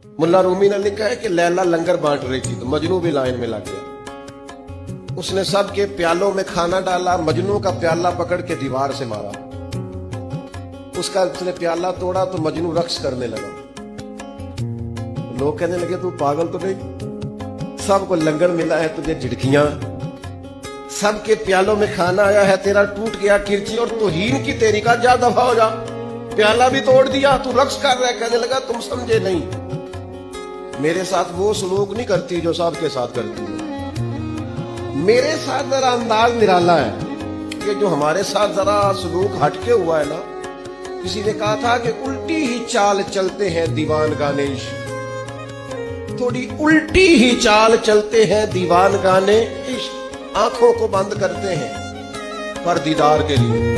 मुल्ला रूमी ने लिखा है कि लैला लंगर बांट रही थी तो मजनू भी लाइन में लग गया। उसने सबके प्यालों में खाना डाला, मजनू का प्याला पकड़ के दीवार से मारा। उसने प्याला तोड़ा तो मजनू रक्स करने लगा। लोग कहने लगे तू पागल तो नहीं, सबको लंगर मिला है, तुझे झिड़कियां, सबके प्यालों में खाना आया है, तेरा टूट गया किरची और तौहीन की तेरी का जा दफा हो जा, प्याला भी तोड़ दिया, तू रक्स कर रहा है। कहने लगा तुम समझे नहीं, मेरे साथ वो सलूक नहीं करती जो सबके साथ करती है। मेरे साथ जरा अंदाज निराला है कि जो हमारे साथ जरा सलूक हटके हुआ है ना, किसी ने कहा था कि उल्टी ही चाल चलते हैं दीवान गाने, थोड़ी उल्टी ही चाल चलते हैं दीवान गाने, आंखों को बंद करते हैं पर दीदार के लिए।